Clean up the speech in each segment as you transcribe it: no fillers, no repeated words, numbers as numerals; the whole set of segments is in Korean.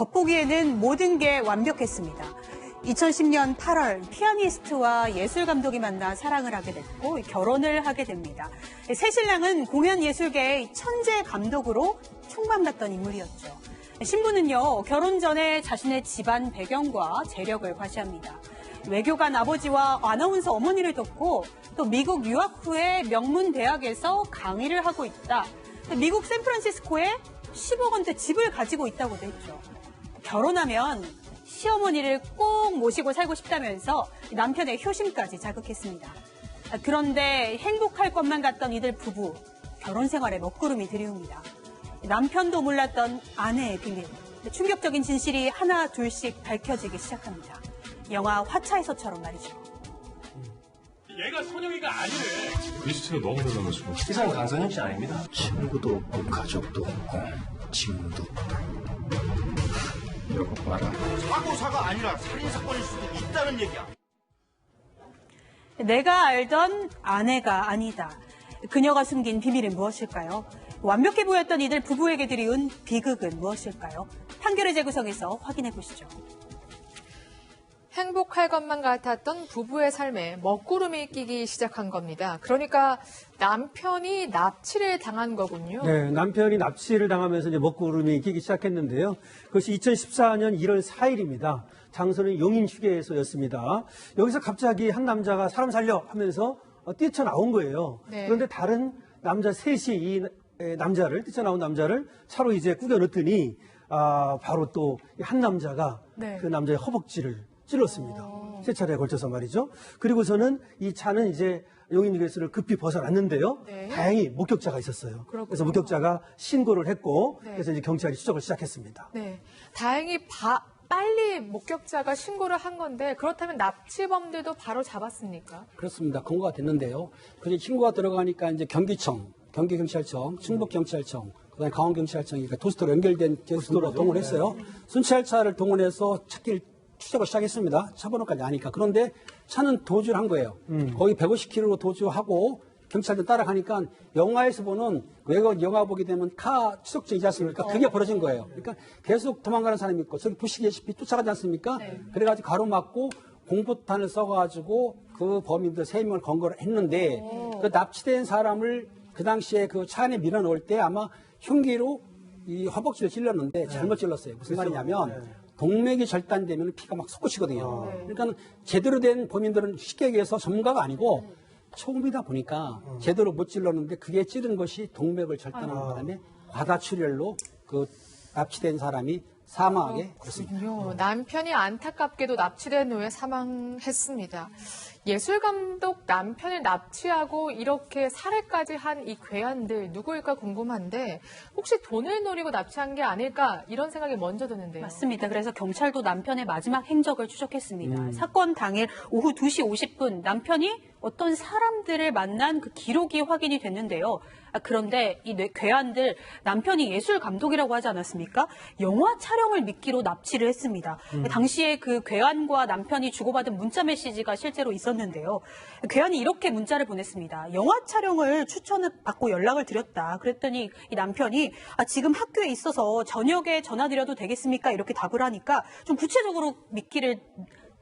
겉보기에는 모든 게 완벽했습니다. 2010년 8월 피아니스트와 예술감독이 만나 사랑을 하게 됐고 결혼을 하게 됩니다. 새 신랑은 공연예술계의 천재 감독으로 총망랐던 인물이었죠. 신부는요, 결혼 전에 자신의 집안 배경과 재력을 과시합니다. 외교관 아버지와 아나운서 어머니를 뒀고 또 미국 유학 후에 명문 대학에서 강의를 하고 있다. 미국 샌프란시스코에 10억 원대 집을 가지고 있다고도 했죠. 결혼하면 시어머니를 꼭 모시고 살고 싶다면서 남편의 효심까지 자극했습니다. 그런데 행복할 것만 같던 이들 부부, 결혼 생활에 먹구름이 들이웁니다. 남편도 몰랐던 아내의 비밀, 충격적인 진실이 하나 둘씩 밝혀지기 시작합니다. 영화 화차에서처럼 말이죠. 얘가 선영이가 아니래. 리스트가 너무 늘어나가지고. 이 사람 강선영 씨 아닙니다. 친구도 없고 가족도 없고 친구도 없고. 여보 봐라. 사고사가 아니라 살인사건일 수도 있다는 얘기야. 내가 알던 아내가 아니다. 그녀가 숨긴 비밀은 무엇일까요? 완벽해 보였던 이들 부부에게 들이운 비극은 무엇일까요? 판결의 재구성에서 확인해 보시죠. 행복할 것만 같았던 부부의 삶에 먹구름이 끼기 시작한 겁니다. 그러니까 남편이 납치를 당한 거군요. 네, 남편이 납치를 당하면서 이제 먹구름이 끼기 시작했는데요. 그것이 2014년 1월 4일입니다. 장소는 용인 휴게소였습니다. 여기서 갑자기 한 남자가 사람 살려 하면서 뛰쳐나온 거예요. 네. 그런데 다른 남자 셋이 이 남자를, 뛰쳐나온 남자를 차로 이제 꾸겨 넣더니 바로 또 한 남자가 네. 그 남자의 허벅지를 찔렀습니다. 세 차례에 걸쳐서 말이죠. 그리고서는 이 차는 이제 용인휴게소를 급히 벗어났는데요. 네. 다행히 목격자가 있었어요. 그렇군요. 그래서 목격자가 신고를 했고, 네. 그래서 이제 경찰이 추적을 시작했습니다. 네, 다행히 빨리 목격자가 신고를 한 건데 그렇다면 납치범들도 바로 잡았습니까? 그렇습니다. 검거가 됐는데요. 그래서 신고가 들어가니까 이제 경기청, 경기경찰청, 충북경찰청, 그다음에 강원경찰청이 도스토로 연결된 도스토로 동원했어요. 순찰차를 동원해서 찾기를 추적을 시작했습니다. 차 번호까지 아니까. 그런데 차는 도주를 한 거예요. 거의 150km로 도주하고 경찰들 따라가니까 영화에서 보는 외국 영화 보게 되면 카 추적전이지 않습니까? 그게 벌어진 거예요. 그러니까 계속 도망가는 사람이 있고 저기 보시다시피 쫓아가지 않습니까? 네. 그래가지고 가로막고 공포탄을 써가지고 그 범인들 3명을 검거를 했는데 그 납치된 사람을 그 당시에 그 차 안에 밀어넣을 때 아마 흉기로 이 허벅지를 찔렀는데 잘못 찔렀어요. 무슨 말이냐면 동맥이 절단되면 피가 막 솟구치거든요. 그러니까 제대로 된 범인들은 쉽게 얘기해서 전문가가 아니고 처음이다 보니까 제대로 못 찔렀는데 그게 찌른 것이 동맥을 절단한 바람에 과다출혈로 그 납치된 사람이 사망하게 됐습니다. 그렇군요. 남편이 안타깝게도 납치된 후에 사망했습니다. 예술감독 남편을 납치하고 이렇게 살해까지 한 이 괴한들 누구일까 궁금한데 혹시 돈을 노리고 납치한 게 아닐까 이런 생각이 먼저 드는데요. 맞습니다. 그래서 경찰도 남편의 마지막 행적을 추적했습니다. 사건 당일 오후 2시 50분 남편이 어떤 사람들을 만난 그 기록이 확인이 됐는데요. 그런데 이 괴한들 남편이 예술 감독이라고 하지 않았습니까? 영화 촬영을 미끼로 납치를 했습니다. 당시에 그 괴한과 남편이 주고받은 문자 메시지가 실제로 있었는데요. 괴한이 이렇게 문자를 보냈습니다. 영화 촬영을 추천을 받고 연락을 드렸다. 그랬더니 이 남편이 지금 학교에 있어서 저녁에 전화드려도 되겠습니까? 이렇게 답을 하니까 좀 구체적으로 미끼를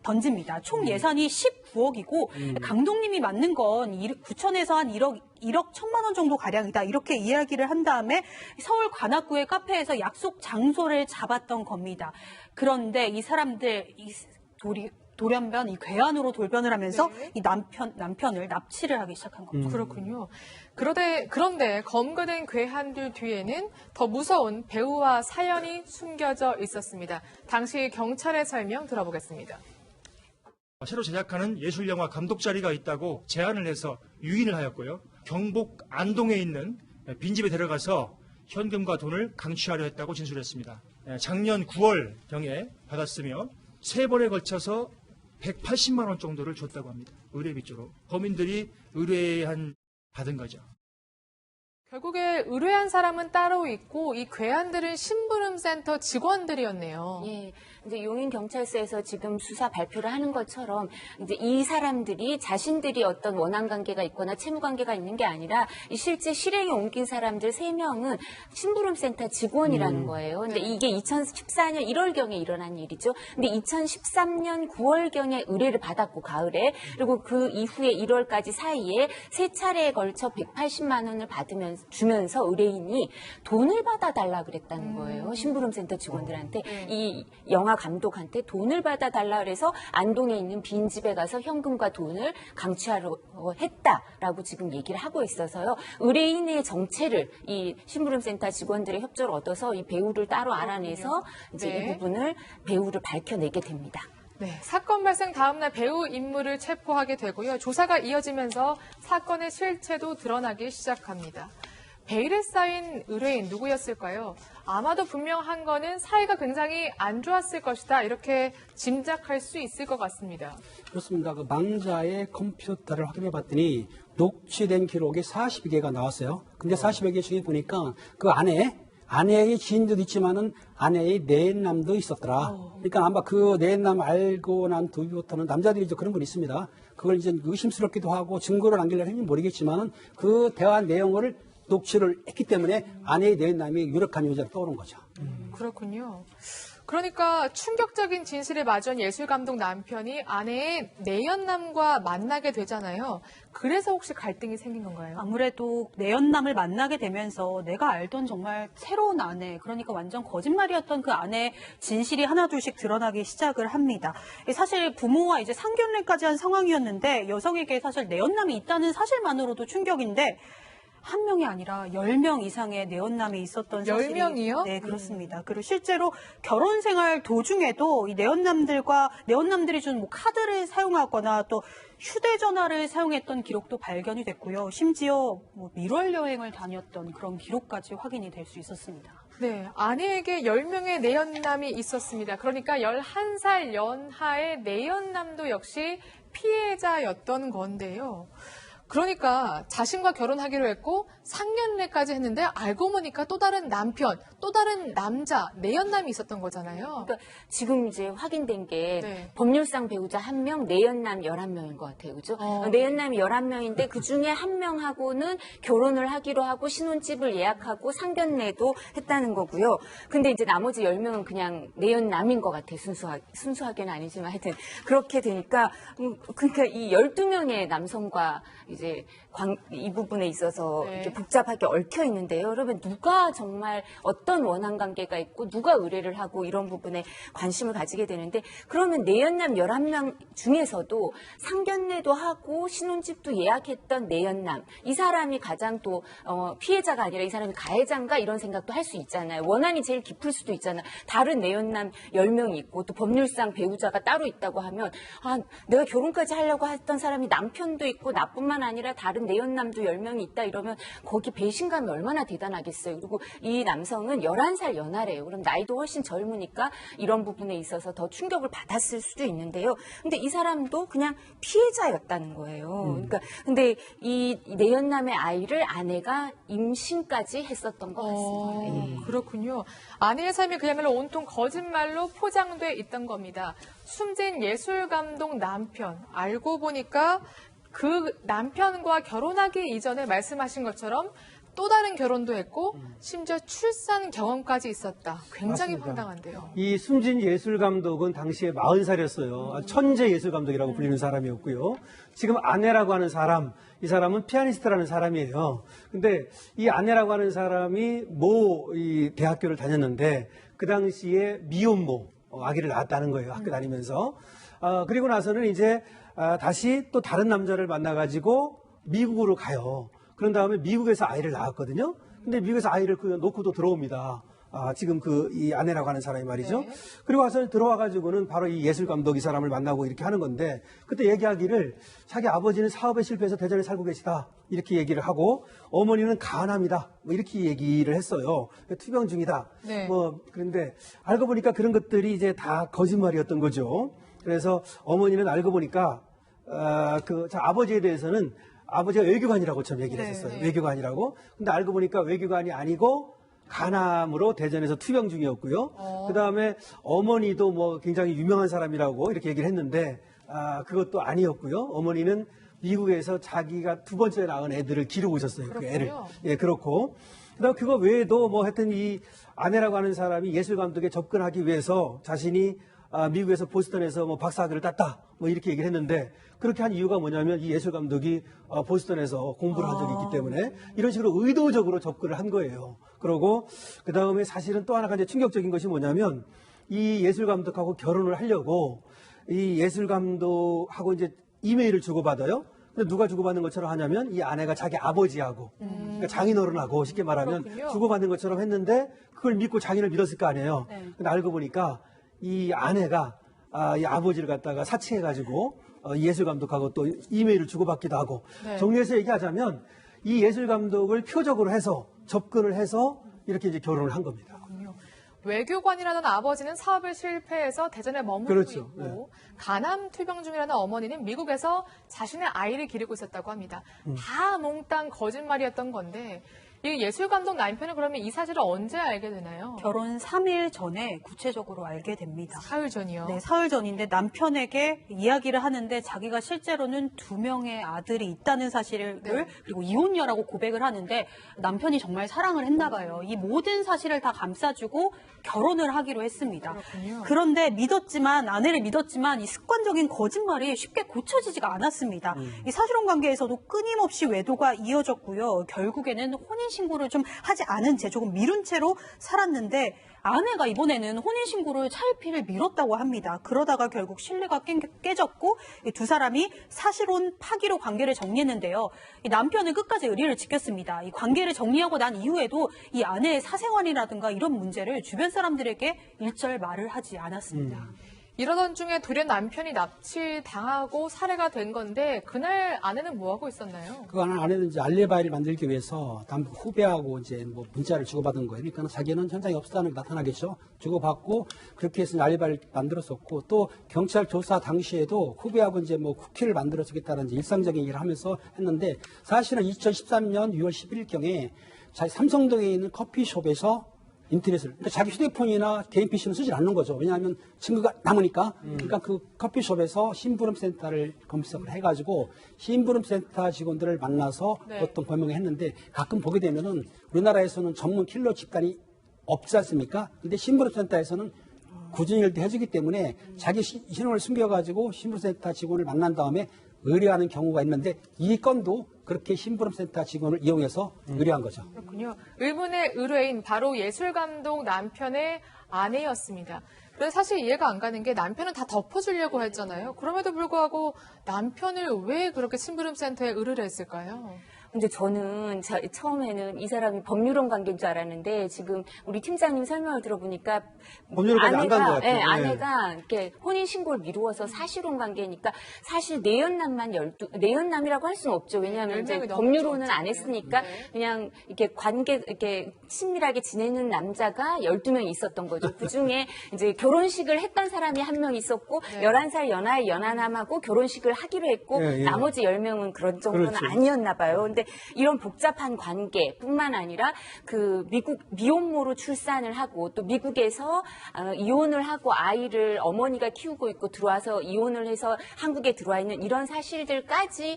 던집니다. 총 예산이 19억이고 감독님이 맞는 건 9천에서 한 1억 1,000만 원 정도 가량이다. 이렇게 이야기를 한 다음에 서울 관악구의 카페에서 약속 장소를 잡았던 겁니다. 그런데 이 사람들 돌연변, 이 괴한으로 돌변을 하면서 네. 이 남편을 납치를 하기 시작한 거죠. 그렇군요. 그런데 검거된 괴한들 뒤에는 더 무서운 배우와 사연이 숨겨져 있었습니다. 당시 경찰의 설명 들어보겠습니다. 새로 제작하는 예술영화 감독 자리가 있다고 제안을 해서 유인을 하였고요. 경북 안동에 있는 빈집에 들어가서 현금과 돈을 강취하려 했다고 진술했습니다. 작년 9월경에 받았으며 3번에 걸쳐서 180만 원 정도를 줬다고 합니다. 의뢰비조로. 범인들이 받은 거죠. 결국에 의뢰한 사람은 따로 있고 이 괴한들은 심부름센터 직원들이었네요. 예, 이제 용인 경찰서에서 지금 수사 발표를 하는 것처럼 이제 이 사람들이 자신들이 어떤 원한 관계가 있거나 채무 관계가 있는 게 아니라 이 실제 실행에 옮긴 사람들 3명은 심부름센터 직원이라는 거예요. 근데 이게 2014년 1월경에 일어난 일이죠. 근데 2013년 9월경에 의뢰를 받았고 가을에 그리고 그 이후에 1월까지 사이에 3차례에 걸쳐 180만 원을 주면서 의뢰인이 돈을 받아달라 그랬다는 거예요. 심부름센터 직원들한테 이 영화 감독한테 돈을 받아달라 그래서 안동에 있는 빈집에 가서 현금과 돈을 강취하려 했다라고 지금 얘기를 하고 있어서요. 의뢰인의 정체를 이 심부름센터 직원들의 협조를 얻어서 이 배우를 따로 알아내서 이제 네. 이 부분을 배우를 밝혀내게 됩니다. 네, 사건 발생 다음 날 배우 인물을 체포하게 되고요. 조사가 이어지면서 사건의 실체도 드러나기 시작합니다. 베일에 쌓인 의뢰인 누구였을까요? 아마도 분명한 거는 사이가 굉장히 안 좋았을 것이다. 이렇게 짐작할 수 있을 것 같습니다. 그렇습니다. 그 망자의 컴퓨터를 확인해 봤더니 녹취된 기록이 40개가 나왔어요. 근데 40여 개 중에 보니까 그 아내의 지인도 있지만은 아내의 내연남도 있었더라. 그러니까 아마 그 내연남 알고 난 뒤부터는 남자들이 이제 그런 분 있습니다. 그걸 이제 의심스럽기도 하고 증거를 남기려는 했는지 모르겠지만은 그 대화 내용을 녹취를 했기 때문에 아내의 내연남이 유력한 여자로 떠오른 거죠. 그렇군요. 그러니까 충격적인 진실을 마주한 예술감독 남편이 아내의 내연남과 만나게 되잖아요. 그래서 혹시 갈등이 생긴 건가요? 아무래도 내연남을 만나게 되면서 내가 알던 정말 새로운 아내, 그러니까 완전 거짓말이었던 그 아내의 진실이 하나둘씩 드러나기 시작을 합니다. 사실 부모와 이제 상견례까지 한 상황이었는데 여성에게 사실 내연남이 있다는 사실만으로도 충격인데 한 명이 아니라 10명 이상의 내연남이 있었던 사실이 10명이요? 네, 그렇습니다. 그리고 실제로 결혼 생활 도중에도 이 내연남들이 준 뭐 카드를 사용하거나 또 휴대전화를 사용했던 기록도 발견이 됐고요. 심지어 뭐 밀월 여행을 다녔던 그런 기록까지 확인이 될 수 있었습니다. 네, 아내에게 10명의 내연남이 있었습니다. 그러니까 11살 연하의 내연남도 역시 피해자였던 건데요. 그러니까 자신과 결혼하기로 했고 상견례까지 했는데 알고 보니까 또 다른 남편, 또 다른 남자, 내연남이 있었던 거잖아요. 그러니까 지금 이제 확인된 게 네. 법률상 배우자 1명, 내연남 11명인 것 같아요. 그죠? 내연남이 11명인데 그중에 1명하고는 결혼을 하기로 하고 신혼집을 예약하고 상견례도 했다는 거고요. 근데 이제 나머지 10명은 그냥 내연남인 것 같아요. 순수하게는 아니지만 하여튼 그렇게 되니까 그러니까 이 12명의 남성과 이제 이 부분에 있어서 네. 이렇게 복잡하게 얽혀 있는데요. 그러면 누가 정말 어떤 원한 관계가 있고 누가 의뢰를 하고 이런 부분에 관심을 가지게 되는데 그러면 내연남 11명 중에서도 상견례도 하고 신혼집도 예약했던 내연남 이 사람이 가장 또 피해자가 아니라 이 사람이 가해자인가 이런 생각도 할 수 있잖아요. 원한이 제일 깊을 수도 있잖아요. 다른 내연남 10명이 있고 또 법률상 배우자가 따로 있다고 하면 내가 결혼까지 하려고 했던 사람이 남편도 있고 나뿐만 아니라 다른 내연남도 10명이 있다 이러면 거기 배신감이 얼마나 대단하겠어요. 그리고 이 남성은 11살 연하래요. 그럼 나이도 훨씬 젊으니까 이런 부분에 있어서 더 충격을 받았을 수도 있는데요. 근데 이 사람도 그냥 피해자였다는 거예요. 그러니까 근데 이 내연남의 아이를 아내가 임신까지 했었던 것 같습니다. 그렇군요. 아내의 삶이 그야말로 온통 거짓말로 포장돼 있던 겁니다. 숨진 예술감독 남편 알고 보니까 그 남편과 결혼하기 이전에 말씀하신 것처럼 또 다른 결혼도 했고 심지어 출산 경험까지 있었다. 굉장히 맞습니다. 황당한데요. 이 숨진 예술감독은 당시에 40살이었어요. 천재 예술감독이라고 불리는 사람이었고요. 지금 아내라고 하는 사람, 이 사람은 피아니스트라는 사람이에요. 근데 이 아내라고 하는 사람이 이 대학교를 다녔는데 그 당시에 미혼모 아기를 낳았다는 거예요. 학교 다니면서. 그리고 나서는 이제 다시 또 다른 남자를 만나가지고 미국으로 가요. 그런 다음에 미국에서 아이를 낳았거든요. 근데 미국에서 아이를 놓고 또 들어옵니다. 지금 이 아내라고 하는 사람이 말이죠. 네. 그리고 와서 들어와가지고는 바로 이 예술감독 이 사람을 만나고 이렇게 하는 건데 그때 얘기하기를 자기 아버지는 사업에 실패해서 대전에 살고 계시다. 이렇게 얘기를 하고 어머니는 가난합니다. 뭐 이렇게 얘기를 했어요. 투병 중이다. 네. 그런데 알고 보니까 그런 것들이 이제 다 거짓말이었던 거죠. 그래서 어머니는 알고 보니까 아버지에 대해서는 아버지가 외교관이라고 처음 얘기를 했었어요. 네. 외교관이라고. 근데 알고 보니까 외교관이 아니고 간암으로 대전에서 투병 중이었고요. 그다음에 어머니도 뭐 굉장히 유명한 사람이라고 이렇게 얘기를 했는데 그것도 아니었고요. 어머니는 미국에서 자기가 두 번째 낳은 애들을 기르고 있었어요. 그 애를. 그렇군요. 예, 그렇고. 그다음 그거 외에도 뭐 하여튼 이 아내라고 하는 사람이 예술 감독에 접근하기 위해서 자신이 미국에서 보스턴에서 뭐 박사학위를 땄다. 뭐 이렇게 얘기를 했는데 그렇게 한 이유가 뭐냐면 이 예술 감독이 보스턴에서 공부를 한 적이 있기 때문에 이런 식으로 의도적으로 접근을 한 거예요. 그러고 그다음에 사실은 또 하나가 이제 충격적인 것이 뭐냐면 이 예술 감독하고 결혼을 하려고 이 예술 감독하고 이제 이메일을 주고받아요. 근데 누가 주고받는 것처럼 하냐면 이 아내가 자기 아버지하고 그러니까 장인어른하고 쉽게 말하면 그렇군요. 주고받는 것처럼 했는데 그걸 믿고 장인을 믿었을 거 아니에요. 근데 알고 보니까 이 아내가 이 아버지를 갖다가 사칭해가지고 예술 감독하고 또 이메일을 주고받기도 하고 정리해서 얘기하자면 이 예술 감독을 표적으로 해서 접근을 해서 이렇게 이제 결혼을 한 겁니다. 외교관이라는 아버지는 사업에 실패해서 대전에 머물고 그렇죠. 있고 간암 투병 중이라는 어머니는 미국에서 자신의 아이를 기르고 있었다고 합니다. 다 몽땅 거짓말이었던 건데 이 예술감독 남편은 그러면 이 사실을 언제 알게 되나요? 결혼 3일 전에 구체적으로 알게 됩니다. 사흘 전이요. 네, 사흘 전인데 남편에게 이야기를 하는데 자기가 실제로는 2명의 아들이 있다는 사실을 그리고 이혼녀라고 고백을 하는데 남편이 정말 사랑을 했나 봐요. 이 모든 사실을 다 감싸주고 결혼을 하기로 했습니다. 그렇군요. 그런데 아내를 믿었지만 이 습관적인 거짓말이 쉽게 고쳐지지가 않았습니다. 이 사실혼 관계에서도 끊임없이 외도가 이어졌고요. 결국에는 혼인신고를 좀 하지 않은 채 조금 미룬 채로 살았는데 아내가 이번에는 혼인신고를 차일피일 미뤘다고 합니다. 그러다가 결국 신뢰가 깨졌고 이 두 사람이 사실혼 파기로 관계를 정리했는데요. 이 남편은 끝까지 의리를 지켰습니다. 이 관계를 정리하고 난 이후에도 이 아내의 사생활이라든가 이런 문제를 주변 사람들에게 일절 말을 하지 않았습니다. 이러던 중에 돌연 남편이 납치당하고 살해가 된 건데 그날 아내는 뭐 하고 있었나요? 그 아내는 이제 알리바이를 만들기 위해서 후배하고 이제 뭐 문자를 주고받은 거예요. 그러니까 자기는 현장에 없었다는 게 나타나겠죠. 주고받고 그렇게 해서 알리바이를 만들었었고 또 경찰 조사 당시에도 후배하고 이제 뭐 쿠키를 만들어 주겠다는 이제 일상적인 일을 하면서 했는데 사실은 2013년 6월 10일경에 자기 삼성동에 있는 커피숍에서 인터넷을, 그러니까 자기 휴대폰이나 개인 PC는 쓰질 않는 거죠. 왜냐하면 증거가 남으니까. 그러니까 그 커피숍에서 심부름센터를 검색을 해가지고 심부름센터 직원들을 만나서 어떤 범행을 했는데 가끔 보게 되면은 우리나라에서는 전문 킬러 집단이 없지 않습니까? 근데 심부름센터에서는 꾸준히 일도 해주기 때문에 자기 신원을 숨겨가지고 심부름센터 직원을 만난 다음에 의뢰하는 경우가 있는데 이 건도 그렇게 심부름센터 직원을 이용해서 의뢰한 거죠. 그렇군요. 의문의 의뢰인 바로 예술감독 남편의 아내였습니다. 그래서 사실 이해가 안 가는 게 남편은 다 덮어주려고 했잖아요. 그럼에도 불구하고 남편을 왜 그렇게 심부름센터에 의뢰를 했을까요? 근데 저는 처음에는 이 사람이 법률혼 관계인 줄 알았는데 지금 우리 팀장님 설명을 들어보니까 법률혼까지 안 간 것 같아요. 네, 아내가 이렇게 혼인 신고를 미루어서 사실혼 관계니까 사실 내연남이라고 할 수는 없죠. 왜냐하면 이제 법률혼은 안 했으니까 그냥 이렇게 이렇게 친밀하게 지내는 남자가 12명 있었던 거죠. 그 중에 이제 결혼식을 했던 사람이 한 명 있었고 11살 연하의 연하남하고 결혼식을 하기로 했고 나머지 10명은 그런 정도는 그렇죠. 아니었나 봐요. 근데 이런 복잡한 관계뿐만 아니라 그 미국 미혼모로 출산을 하고 또 미국에서 이혼을 하고 아이를 어머니가 키우고 있고 들어와서 이혼을 해서 한국에 들어와 있는 이런 사실들까지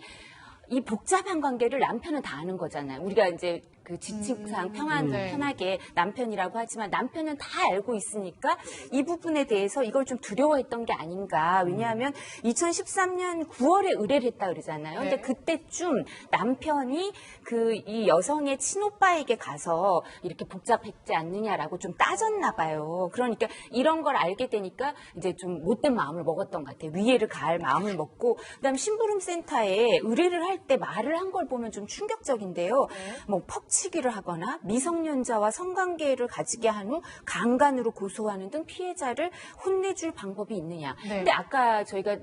이 복잡한 관계를 남편은 다 아는 거잖아요. 우리가 이제 그 지칭상 편하게 남편이라고 하지만 남편은 다 알고 있으니까 이 부분에 대해서 이걸 좀 두려워했던 게 아닌가. 왜냐하면 2013년 9월에 의뢰를 했다 그러잖아요. 근데 그때쯤 남편이 이 여성의 친오빠에게 가서 이렇게 복잡했지 않느냐라고 좀 따졌나 봐요. 그러니까 이런 걸 알게 되니까 이제 좀 못된 마음을 먹었던 것 같아요. 위해를 가할 마음을 먹고 그다음 심부름센터에 의뢰를 할 때 말을 한 걸 보면 좀 충격적인데요. 뭐 퍽치기를 하거나 미성년자와 성관계를 가지게 한 후 강간으로 고소하는 등 피해자를 혼내줄 방법이 있느냐. 근데 아까 저희가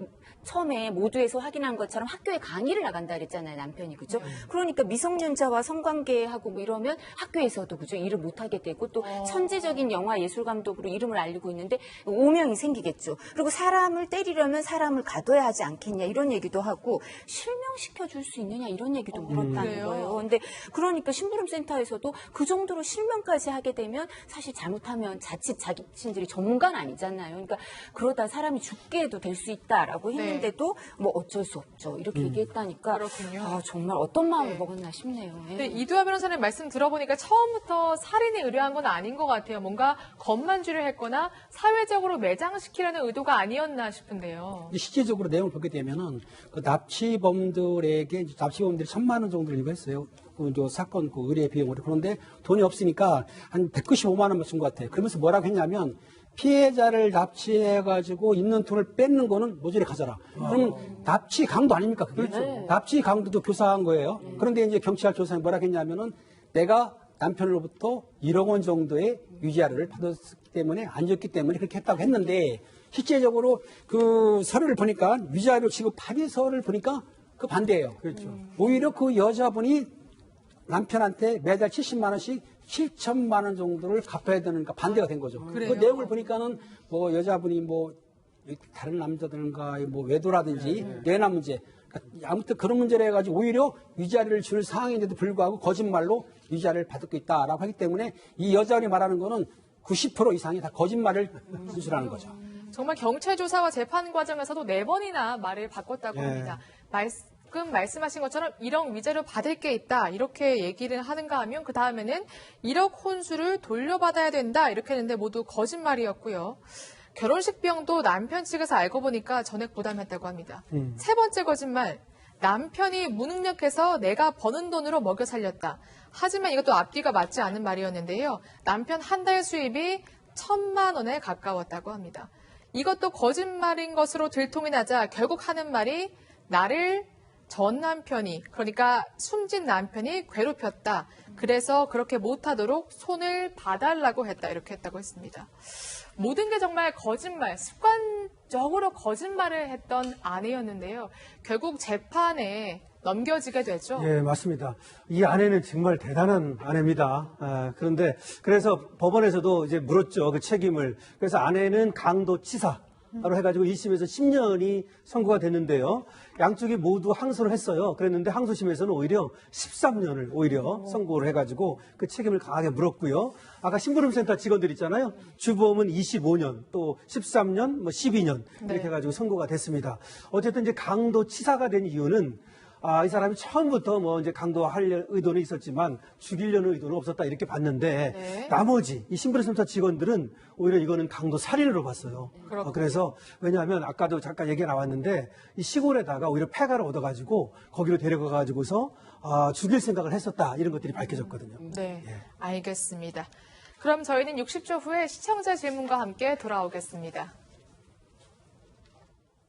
처음에 모두에서 확인한 것처럼 학교에 강의를 나간다 그랬잖아요, 남편이. 그죠? 그러니까 미성년자와 성관계하고 뭐 이러면 학교에서도 그죠? 일을 못 하게 되고 또 천재적인 영화 예술 감독으로 이름을 알리고 있는데 오명이 생기겠죠. 그리고 사람을 때리려면 사람을 가둬야 하지 않겠냐 이런 얘기도 하고 실명시켜 줄 수 있느냐 이런 얘기도 물었다는 거예요. 근데 그러니까 심부름센터에서도 그 정도로 실명까지 하게 되면 사실 잘못하면 자칫 자신들이 전문가는 아니잖아요. 그러니까 그러다 사람이 죽게도 될 수 있다라고 했는데도 뭐 어쩔 수 없죠. 이렇게 얘기했다니까 그렇군요. 아, 정말 어떤 마음을 먹었나 싶네요. 예. 네, 이두하 변호사님 말씀 들어보니까 처음부터 살인에 의뢰한 건 아닌 것 같아요. 뭔가 겁만주를 했거나 사회적으로 매장시키려는 의도가 아니었나 싶은데요. 실질적으로 내용을 보게 되면은 그 납치범들이 1,000만 원 정도를 요구했어요. 그 사건 그 의뢰 비용으로. 그런데 돈이 없으니까 한 195만 원만 준 것 같아요. 그러면서 뭐라고 했냐면 피해자를 납치해가지고 있는 돈을 뺏는 거는 모조리 가져라. 그럼 납치 강도 아닙니까? 그게? 납치 강도도 교사한 거예요. 그런데 이제 경찰 조사에 뭐라고 했냐면은 내가 남편으로부터 1억 원 정도의 위자료를 받았기 때문에 안 줬기 때문에 그렇게 했다고 했는데 실제적으로 그 서류를 보니까 위자료 지급 합의서를 보니까 그 반대예요. 그렇죠. 오히려 그 여자분이 남편한테 매달 70만 원씩 7천만 원 정도를 갚아야 되니까 반대가 된 거죠. 그 내용을 보니까는 뭐 여자분이 뭐 다른 남자들과의 뭐 외도라든지 뇌나 문제 아무튼 그런 문제를 해가지고 오히려 위자료를 줄 상황인데도 불구하고 거짓말로 위자료를 받고 있다라고 하기 때문에 이 여자분이 말하는 거는 90% 이상이 다 거짓말을 진술하는 거죠. 정말 경찰 조사와 재판 과정에서도 4번이나 말을 바꿨다고 합니다. 지금 말씀하신 것처럼 1억 위자료 받을 게 있다 이렇게 얘기를 하는가 하면 그 다음에는 1억 혼수를 돌려받아야 된다 이렇게 했는데 모두 거짓말이었고요. 결혼식 비용도 남편 측에서 알고 보니까 전액 부담했다고 합니다. 세 번째 거짓말, 남편이 무능력해서 내가 버는 돈으로 먹여 살렸다. 하지만 이것도 앞뒤가 맞지 않은 말이었는데요. 남편 한 달 수입이 1,000만 원에 가까웠다고 합니다. 이것도 거짓말인 것으로 들통이 나자 결국 하는 말이 나를 전 남편이 그러니까 숨진 남편이 괴롭혔다. 그래서 그렇게 못하도록 손을 봐달라고 했다. 이렇게 했다고 했습니다. 모든 게 정말 거짓말, 습관적으로 거짓말을 했던 아내였는데요. 결국 재판에 넘겨지게 되죠. 예, 맞습니다. 이 아내는 정말 대단한 아내입니다. 그런데 그래서 법원에서도 이제 물었죠. 그 책임을. 그래서 아내는 강도치사. 로 해가지고 1심에서 10년이 선고가 됐는데요. 양쪽이 모두 항소를 했어요. 그랬는데 항소심에서는 오히려 13년을 오히려 선고를 해가지고 그 책임을 강하게 물었고요. 아까 심부름센터 직원들 있잖아요. 주범은 25년, 또 13년, 뭐 12년 이렇게 해가지고 선고가 됐습니다. 어쨌든 이제 강도치사가 된 이유는 이 사람이 처음부터 뭐 이제 강도할 의도는 있었지만 죽이려는 의도는 없었다 이렇게 봤는데 나머지 이 심부름센터 직원들은 오히려 이거는 강도 살인으로 봤어요. 그래서 왜냐하면 아까도 잠깐 얘기가 나왔는데 이 시골에다가 오히려 폐가를 얻어가지고 거기로 데려가가지고서 죽일 생각을 했었다 이런 것들이 밝혀졌거든요. 네, 알겠습니다. 그럼 저희는 60초 후에 시청자 질문과 함께 돌아오겠습니다.